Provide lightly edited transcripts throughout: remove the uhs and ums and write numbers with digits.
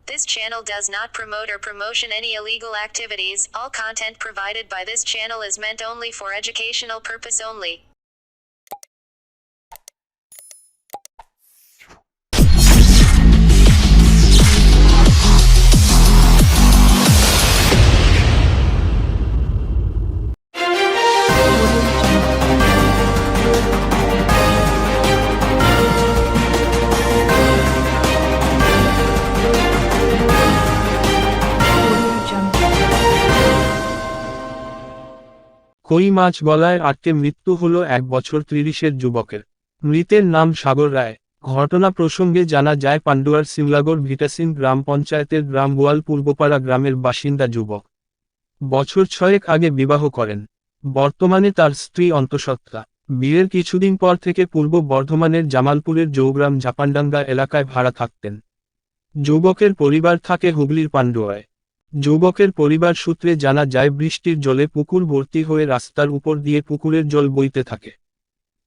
This channel does not promote or promotion any illegal activities. All content provided by this channel is meant only for educational purpose only. কই মাছ গলায় আটকে মৃত্যু হলো 1 বছর 30-এর যুবকের। মৃতের নাম সাগর রায়। ঘটনা প্রসঙ্গে জানা যায় পান্ডুয়ার সিমলাগড় ভিটাসিন গ্রাম পঞ্চায়েতের গ্রাম বোয়াল পূর্বপাড়া গ্রামের বাসিন্দা যুবক। বছর 6 আগে বিবাহ করেন। বর্তমানে তার স্ত্রী অন্তঃসত্ত্বা। বিয়ের কিছুদিন পর থেকে পূর্ব বর্ধমানের জামালপুরের জৌগ্রাম ঝাপানডাঙ্গা এলাকায় ভাড়া থাকতেন। যুবকের পরিবার থাকে হুগলির পান্ডুয়ায়। যুবকের পরিবার সূত্রে জানা যায় বৃষ্টির জলে পুকুর ভর্তি হয়ে রাস্তার উপর দিয়ে পুকুরের জল বইতে থাকে।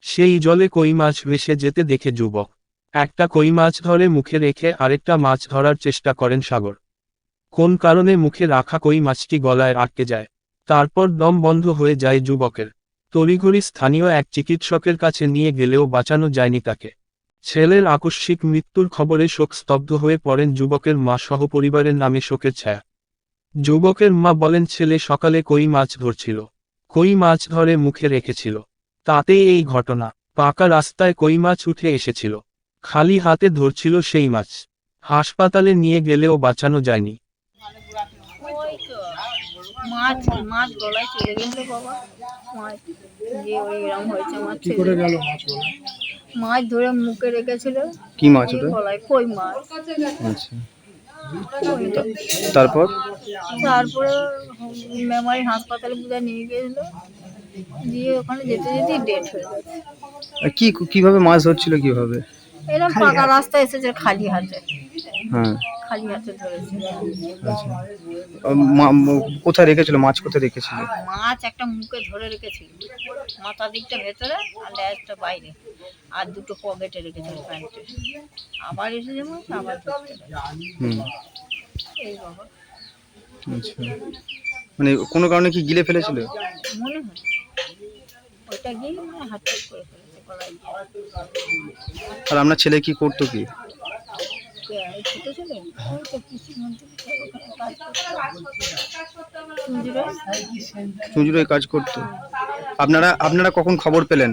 সেই জলে কই মাছ ভেসে যেতে দেখে যুবক একটা কই মাছ ধরে মুখে রেখে আরেকটা মাছ ধরার চেষ্টা করেন সাগর। কোন কারণে মুখে রাখা কই মাছটি গলায় আটকে যায়। তারপর দম বন্ধ হয়ে যায় যুবকের। তড়িঘড়ি স্থানীয় এক চিকিৎসকের কাছে নিয়ে গেলেও বাঁচানো যায়নি তাকে। ছেলের আকস্মিক মৃত্যুর খবরে শোকস্তব্ধ হয়ে পড়েন যুবকের মা সহ পরিবারের নামে শোকের ছায়া। যুবকের মা বলেন ছেলে সকালে কই মাছ ধরছিল। কই মাছ ধরে মুখে রেখেছিল। তাতেই এই ঘটনা। পাকা রাস্তায় কই মাছ উঠে এসেছিল। খালি হাতে ধরছিল সেই মাছ। হাসপাতালে নিয়ে গেলেও বাঁচানো যায়নি। ওই তো মাছ মাছ গলায় চলে গেল বাবা। মাছ যে ওই এরকম হয়েছে আমার কি করে ছেলে। গেল মাছ গলা? মাছ ধরে মুখে রেখেছিল। কি মাছ দিয়ে ওটা? গলায় কই মাছ। আচ্ছা, তারপর তারপরে মেমারি হাসপাতালে বুঝা নিয়ে গেছিল। দিয়ে ওখানে যেতে যেতে ডেট হয়ে গেছে। কিভাবে মাছ ধরছিল কিভাবে? এরকম পাকা রাস্তায় এসেছে খালি হাতে। হ্যাঁ, খালি হাতে ধরেছে। আচ্ছা। কোথায় রেখেছিল মাছ? কোথায় রেখেছিল? মাছ একটা মুখে ধরে রেখেছিল। মাথা দিকটা ভেতরে আর লেজটা বাইরে। আর দুটো পকেটে রেখেছিল প্যান্টে। আবার এসে মাছ আবার ধরতে গেছে। হুম, এই বাবা আচ্ছা। মানে কোনো কারণে কি গিলে ফেলেছিল? মনে হয় ওইটা গিয়ে মানে হাত করে ফেলেছে গলায় দিয়ে। আর আপনার ছেলে কি করতো কি? এই ছোট ছেলে ওই তো কৃষি মন্ত্রী ওখানে কাজ করতো। চুঁচুড়ায়। চুঁচুড়ায় কাজ করতো। আপনারা কখন খবর পেলেন?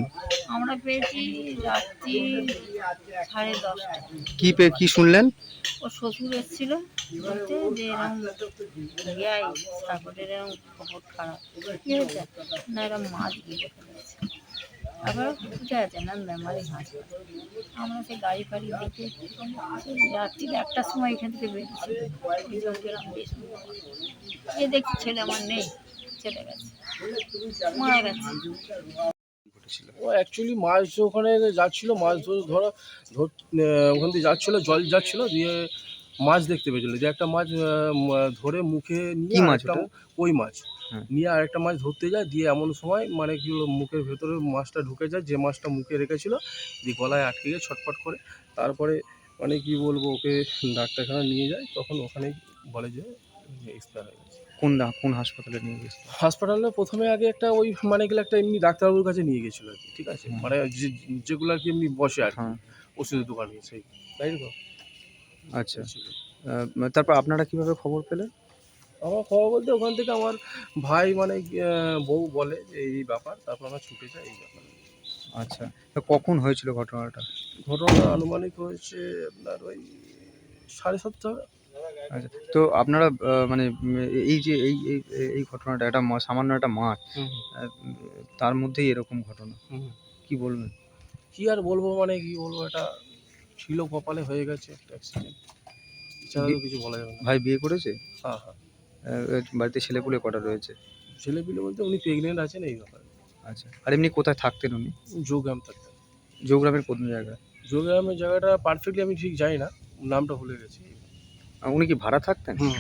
আমরা পেয়েছি রাত্রি 10:30। কি শুনলেন? ওর শ্বশুর এসেছিল বলতে যে এরকম সাগরের এরকম খবর খারাপ। কি হয়েছে না এরকম মাছ গিলে ফেলেছে। আবার বুঝে আছে না মেমারি হাসপাতাল। আমরা সেই গাড়ি ফাড়ি দেখে সেই রাত্রি 1টার সময় এখান থেকে বেরিয়েছি। ওই জঙ্গেরাম দিয়ে এই দেখছি ছেলে আমার নেই, চলে গেছে, মারা গেছে। ও অ্যাকচুয়ালি মাছ ওখানে যাচ্ছিল, মাছ ওখান দিয়ে যাচ্ছিলো, জল যাচ্ছিলো, দিয়ে মাছ দেখতে পেয়েছিল যে একটা মাছ ধরে মুখে নিয়ে কি মাছ একটা ওটা? কই মাছ হ্যাঁ। নিয়ে আরেকটা মাছ ধরতে যায়। দিয়ে এমন সময় মানে কি হলো মুখের ভেতরে মাছটা ঢুকে যায়, যে মাছটা মুখে রেখেছিল, দিয়ে গলায় আটকে গিয়ে ছটফট করে। তারপরে মানে কি বলবো, ওকে ডাক্তারখানা নিয়ে যায়, তখন ওখানে বলে যে এক্সপায়ার হয়ে গেছে। কোন হাসপাতালে নিয়ে গেছিল? হাসপাতালে প্রথমে আগে একটা ওই মানে গেলে একটা এমনি ডাক্তারবাবুর কাছে নিয়ে গেছিলো আর কি, ঠিক আছে, হুম। মানে যেগুলো আর কি এমনি বসে আর কি, হ্যাঁ, ওষুধের দোকানে, সেই তাই তো। আচ্ছা। তারপর আপনারা কিভাবে খবর পেলেন? আমার খবর বলতে ওখান থেকে আমার ভাই মানে বউ বলে যে এই ব্যাপার, তারপর আমরা ছুটে যাই এই ব্যাপারে। আচ্ছা, তা কখন হয়েছিল ঘটনাটা? ঘটনা আনুমানিক হয়েছে আপনার ওই 7:30। আচ্ছা, তো আপনারা মানে এই যে এই ঘটনাটা একটা সামান্য একটা মাছ, হুম তার মধ্যেই এরকম ঘটনা, হুম। কি বলবেন? কী আর বলবো, মানে কি বলবো, এটা ছিল কপালে, হয়ে গেছে একটা অ্যাক্সিডেন্ট, এছাড়া তো কিছু বলা যাবে না। ভাই বিয়ে করেছে? হ্যাঁ হ্যাঁ। বাড়িতে ছেলেপুলে কটা রয়েছে? ছেলেপিলে বলতে উনি প্রেগনেন্ট আছেন, এই ব্যাপারে। আচ্ছা, আর এমনি কোথায় থাকতেন উনি? যোগগ্রাম থাকতেন। জৌগ্রামের কোন জায়গায়? যোগগ্রামের জায়গাটা পারফেক্টলি আমি ঠিক জানি না, নামটা ভুলে গেছি। উনি কি ভাড়া থাকতেন? হুম।